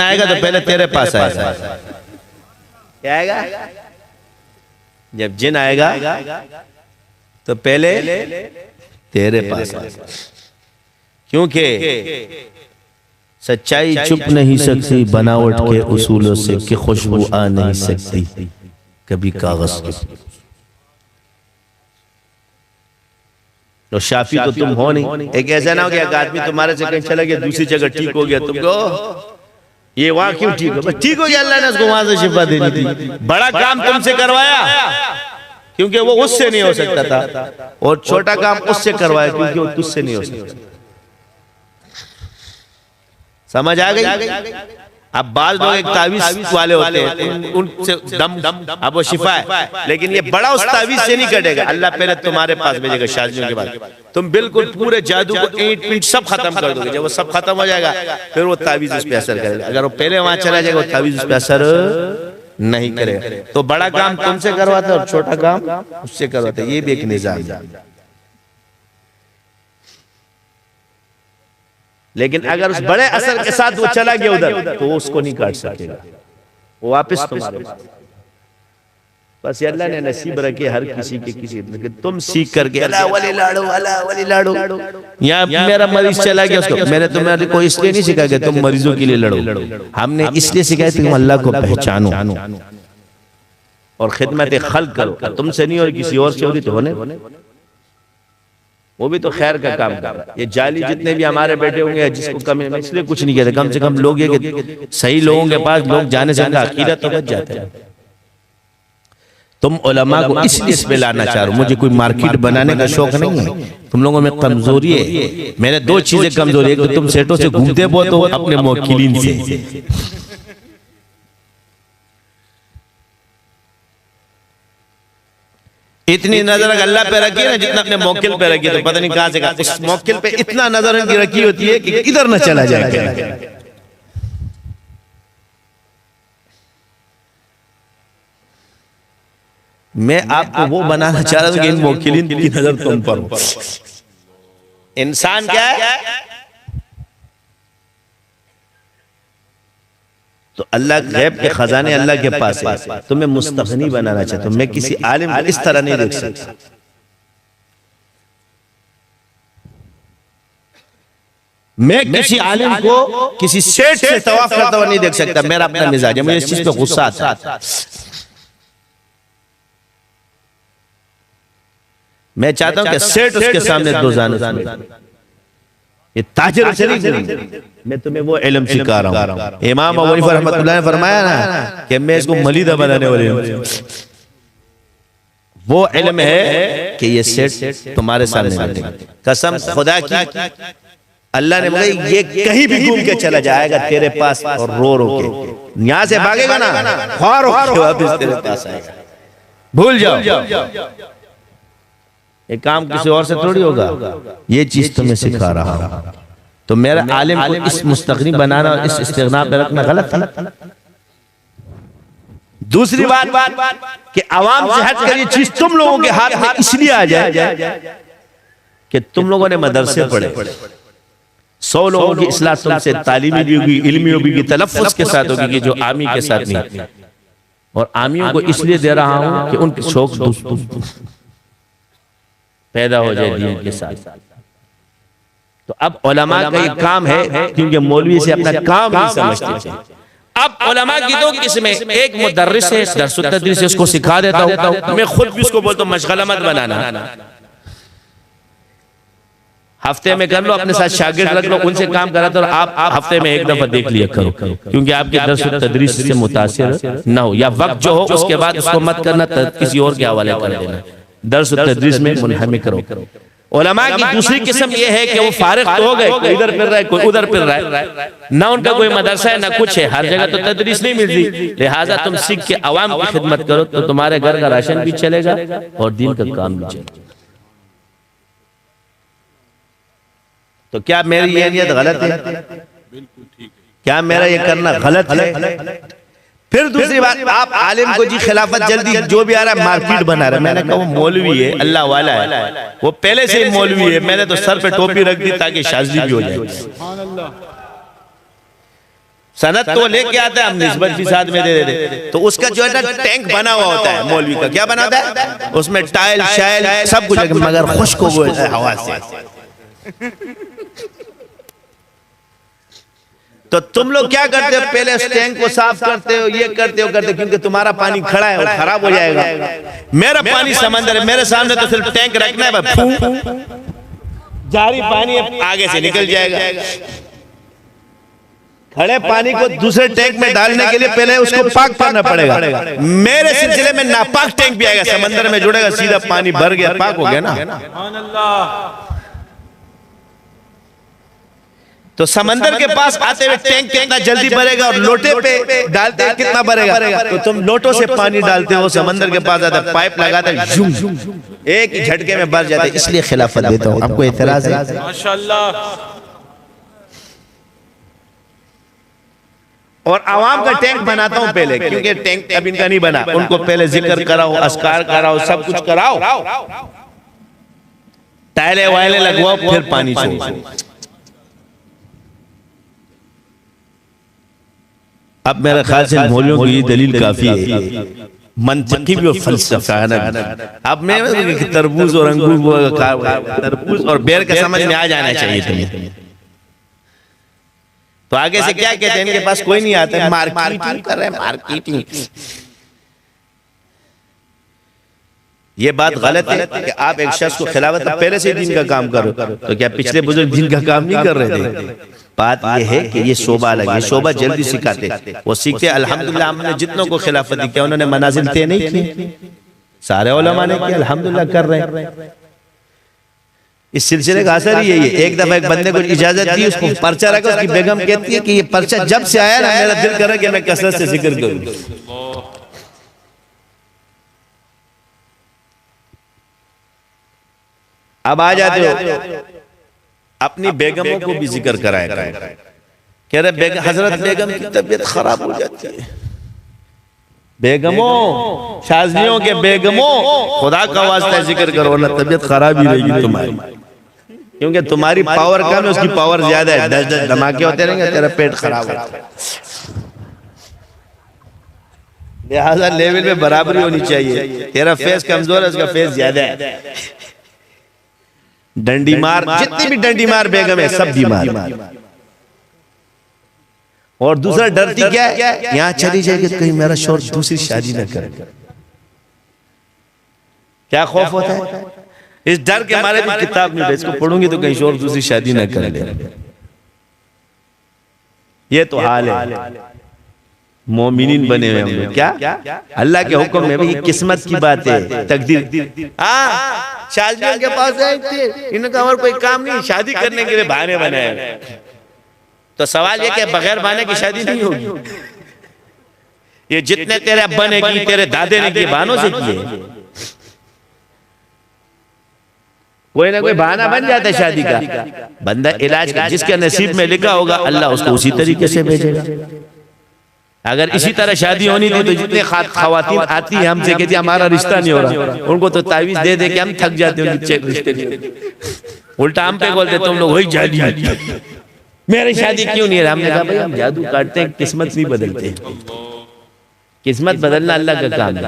आएगा तो पहले तेरे पास आएगा। क्या आएगा? जब जिन आएगा तो पहले तेरे पास आएगा, क्योंकि सच्चाई छुप नहीं सकती बनावट के उसूलों से कि खुशबू आ नहीं सकती कभी कागज की। तो शाफी तो तुम हो नहीं। एक ऐसा ना हो गया आदमी तुम्हारे से कहीं चला गया, दूसरी जगह ठीक हो गया, तुमको ये वहां क्यों ठीक हो? ठीक हो गया, अल्लाह ने उसको वहां से शिफा दे दी थी। बड़ा काम तुमसे करवाया क्योंकि वो उससे नहीं हो सकता था, और छोटा काम उससे करवाया क्योंकि वो तुझसे नहीं हो सकता। समझ आ गई? अब बाज लोग एक तावीज वाले होते हैं, उनसे दम अब वो शिफा है, लेकिन ये बड़ा उस तावीज से नहीं कटेगा। अल्लाह पहले तुम्हारे पास भेजेगा शादियों के बाद, तुम बिल्कुल पूरे जादू को ईंट पींट सब खत्म कर दोगे। जब वो सब खत्म हो जाएगा फिर वो तावीज उस पर असर करेगा। अगर वो पहले वहां चला जाएगा वो तावीज उस पर असर नहीं करेगा। तो बड़ा काम तुमसे करवाता और छोटा काम उससे करवाता, ये भी एक निजाम है। लेकिन अगर उस बड़े असर के साथ वो चला गया उधर तो वो उसको नहीं काट सकेगा, वो वापस तुम्हारे पास। बस अल्लाह ने नसीब रखे हर किसी के किसी, तुम सीख करके अल्लाह वली लाड़ो, अल्लाह वली लाड़ो। यहाँ मेरा मरीज चला गया, उसको मैंने तुम्हारे को इसलिए नहीं सिखाया तुम मरीजों के लिए लड़ो, हमने इसलिए सिखाया तुम अल्लाह को पहचानो और खिदमत खल्क करो। तुमसे नहीं और किसी और से हो रही तो होने, वो भी तो खैर का काम कर रहा है। ये जाली जितने भी हमारे बैठे होंगे जिसको कम, इसलिए कुछ नहीं कहते, कम से कम लोग ये कि सही लोगों के पास लोग जाने से अकीदत तो बच जाते हैं। तुम उलमा को इस पे लाना चाह रहे हो, मुझे कोई मार्केट बनाने का शौक नहीं है। तुम लोगों में कमजोरी है, मैंने दो चीजें कमजोरी है, एक तो तुम सेठों से घूमते बहुत हो, अपने मोकिलीन से। इतनी नजर अल्लाह पे रखी है ना जितना अपने मोकिल पे रखी है, तो पता नहीं कहां से उस मोकिल पे इतना नजर रखी होती है कि इधर न चला जाए। मैं आपको वो बनाना चाह रहा था कि इन मोकिलीन की नजर तुम पर हो। इंसान क्या है? तो अल्लाह गैब के खजाने अल्लाह के पास है। तुम्हें मुस्तगनी बनाना चाहता हूं, मैं किसी आलिम को इस तरह नहीं देख सकता। मैं किसी आलिम को किसी सेठ से तवाफ करता हुआ नहीं देख सकता। मेरा अपना मिजाज है, मुझे इस चीज पे गुस्सा आता है। मैं चाहता हूं कि सेठ उसके सामने दो जाने, ये ताजर से नहीं, मैं तुम्हें वो इल्म सिखा रहा हूं। इमाम अबू हनीफा रहमतुल्लाह ने फरमाया ना कि मैं इसको मलीदा बनाने वाले हूं। वो इल्म है कि ये सेठ तुम्हारे सामने बैठेगा। कसम खुदा की, अल्लाह ने बोला ये कहीं भी घूम के चला जाएगा तेरे पास और रो रो के यहां से भागेगा ना, ख्वार होके वापस तेरे पास आएगा। भूल जाओ, ये काम किसी और से थोड़ी होगा, ये चीज तुम्हें सिखा रहा हूं। तो मेरा आलिम को इस मुस्तगनी बनाना और इस इस्तिगना पे रखना गलत है। दूसरी बात कि अवाम से हट कर ये चीज तुम लोगों के हाथ में इसलिए आ जाए कि तुम लोगों ने मदरसे पढ़े, 100 लोगों की इस्लाह तुमसे तालीमी भी होगी, इल्मी होगी, तलफ्फुज के साथ होगी, जो आमी के साथ नहीं। और आमियों को इसलिए दे रहा हूं कि उनके शौक पैदा हो जाए दीन के साथ। तो अब उलमा का ये काम है, क्योंकि मौलवी से अपना काम नहीं समझते थे। अब उलमा की दो किस्में, एक मुदर्रिस है, दरस तदरीस से उसको सिखा देता हूं। मैं खुद भी उसको बोलता हूं मशगला मत बनाना, हफ्ते में कर लो, अपने साथ शागिर्द रख लो, उनसे काम कराता और आप हफ्ते में एक दफा देख लिया करो, क्योंकि आपके दरस तदरीस से मुतासिर ना हो, या वक्त जो हो उसके बाद उसको मत करना, किसी और के हवाले कर देना। दर्स तदरीस में मुनहमिक करो। उलमा की दूसरी किस्म ये है कि वो फारिग तो हो गए, कोई इधर फिर रहा है, कोई उधर फिर रहा है, ना उनका कोई मदरसा है ना कुछ है, हर जगह तो तदरीस नहीं मिलती। लिहाजा तुम सीख के अवाम की खिदमत करो तो तुम्हारे घर का राशन भी चलेगा और दीन का काम भी चलेगा। तो क्या मेरी ये नियत गलत है? क्या मेरा ये करना गलत है? फिर दूसरी बात, आप आलिम को जी खिलाफत जल्दी जो भी आ रहा है मार्केट बना रहा है। मैंने कहा वो मौलवी है, अल्लाह वाला है, वो पहले से ही मौलवी है। मैंने तो सर पे टोपी रख दी ताकि शाज़ली भी हो जाए। सनद तो लेके आता है, हम निस्बत भी साथ में दे देते। तो उसका जो है ना टैंक बना हुआ होता है मौलवी का, क्या बना होता है उसमें टाइल शाइल सब कुछ, मगर खुश्क हो है हवा से। तो तुम लोग क्या करते हो, पहले उस टैंक को साफ करते हो, ये करते हो क्योंकि तुम्हारा पानी खड़ा है, वो खराब हो जाएगा। मेरा पानी समंदर है, मेरे सामने तो सिर्फ टैंक रखना है, जारी पानी आगे से निकल जाएगा। खड़े पानी को दूसरे टैंक में डालने के लिए पहले उसको पाक करना पड़ेगा। मेरे सिलसिले में नापाक टैंक भी आएगा, समंदर में जुड़ेगा, सीधा पानी भर गया, पाक हो गया ना। तो समंदर के पास आते हुए टैंक कितना जल्दी भरेगा, और लोटे पे डालते हैं कितना भरेगा। तो तुम लोटों से पानी डालते हो, समंदर के पास आता है, पाइप लगाते हैं, एक ही झटके में भर जाते हैं। इसलिए खिलाफत देता हूं, आपको एतराज है? माशाअल्लाह। और आवाम का टैंक बनाता हूं पहले, क्योंकि टैंक अब इनका नहीं बना, उनको पहले जिक्र कराओ, अस्कार कराओ, सब कुछ कराओ, टाइले वाइले लगवाओ, फिर पानी छोड़ो। अब मेरे ख्याल से मौलवियों की ये दलील काफी है, मंतकी भी और फलसफाना भी। अब मैं तरबूज और अंगूर, तरबूज और बेर का समझ में आ जाना चाहिए तुम्हें। तो आगे से क्या कहते हैं, इनके पास कोई नहीं आता है, मार्केटिंग कर रहे हैं, मार्केटिंग। ये बात गलत है कि आप एक शख्स को खिलाफत पहले से दिन का काम करो। तो क्या पिछले बुजुर्ग दिन का काम नहीं कर रहे थे? बात यह है कि ये शोभा अलग है, शोभा जल्दी सिखाते, वो सीखते। अल्हम्दुलिल्लाह हमने जितनों को खिलाफत दी, क्या उन्होंने मनाजिल तय नहीं किए? सारे उलमा ने किया, अल्हम्दुलिल्लाह कर रहे हैं। इस सिलसिले का असर ही यही है। एक दफा एक बंदे को इजाजत दी, उसको पर्चा रखा, उसकी बेगम कहती है कि ये पर्चा जब से आया ना, मेरा दिल कर रहा है कि मैं कसरत से जिक्र करूं। अब आ जाते हो अपनी बेगमों को भी जिक्र कराया, कह रहे हजरत बेगम की तबीयत खराब हो जाती है। बेगमों, शाजियों के बेगमों, खुदा का वास्ता जिक्र करो ना, तबीयत खराब ही रहेगी तुम्हारी, क्योंकि तुम्हारी पावर कम है, उसकी पावर ज्यादा है। 10-10 धमाके होते रहेंगे, तेरा पेट खराब होता है। लिहाजा लेवल में बराबरी होनी चाहिए। तेरा फेस कमजोर है, उसका फेस ज्यादा है। डंडी मार, जितनी भी डंडी मार बेगम है, सब बीमार। और दूसरा डरती क्या है, यहां चली जाएगी कहीं मेरा शौहर दूसरी शादी न करे। क्या खौफ होता है? इस डर के मारे भी किताब नहीं, इसको पढ़ूंगी तो कहीं शौहर दूसरी शादी न कर ले। ये तो हाल है, मोमिनीन बने हुए हम लोग। क्या अल्लाह के हुक्म में, भाई किस्मत की बात है, तकदीर। शादियों के पास इनका और कोई काम नहीं, शादी करने के लिए बहाने बनाए। तो सवाल ये कि बगैर बहाने की शादी नहीं होगी। ये जितने तेरे अब्बा ने की, तेरे दादे ने की, बहानों से किए। कोई ना कोई बहाना बन जाता है शादी का। बंदा इलाज का जिसके नसीब में लिखा होगा, अल्लाह उसको उसी तरीके से भेजेगा। अगर इसी तरह शादी होनी थी तो जितने खवातीन आती है हमसे कहती हमारा रिश्ता नहीं हो रहा, उनको तो तावीज दे दे के हम थक जाते हैं, रिश्ते उल्टा हम पे बोलते तुम लोग वही जादी, मेरी शादी क्यों नहीं है? हमने कहा भाई हम जादू काटते हैं, किस्मत नहीं बदलते। किस्मत बदलना अल्लाह का काम है।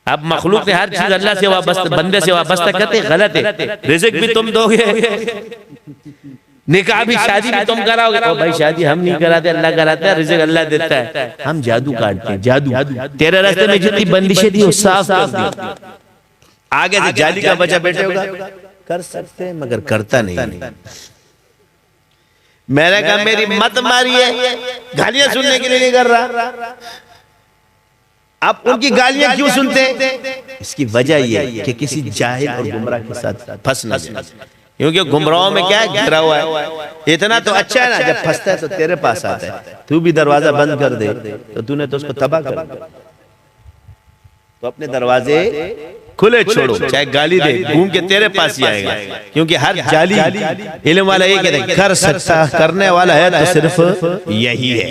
अब मखलूक ने हर चीज अल्लाह से वाबस्ता, बंदे से वाबस्ता करते, गलत है। रिज़्क भी तुम दोगे, निकाह भी, शादी भी तुम कराओगे। ओ भाई शादी हम नहीं कराते, अल्लाह कराता है, रिज़्क अल्लाह देता है। हम जादू काटते हैं, जादू। तेरे रास्ते में जितनी बंदिशें थी वो साफ कर दी। आगे से जाली का बच्चा बैठे होगा, कर सकते हैं मगर करता नहीं। मैंने कहा मेरी मत मारिए, गालियां सुनने के लिए नहीं कर रहा। आप उनकी गालियां क्यों सुनते हैं? इसकी वजह यह है कि किसी जाहिल और गुमराह के साथ फंस ना जाए, क्योंकि गुमराहों में क्या है, गिरा हुआ है। इतना तो अच्छा है ना, जब फंसता है तो तेरे पास आता है। तू भी दरवाजा बंद कर दे तो तूने तो उसको तबाह कर दिया। तो अपने दरवाजे खुले छोड़ो, चाहे गाली दे, घूम के तेरे पास ही आएगा। क्योंकि हर जाली इल्म वाला ये कहता है, कर सकता, करने वाला है तो सिर्फ यही है।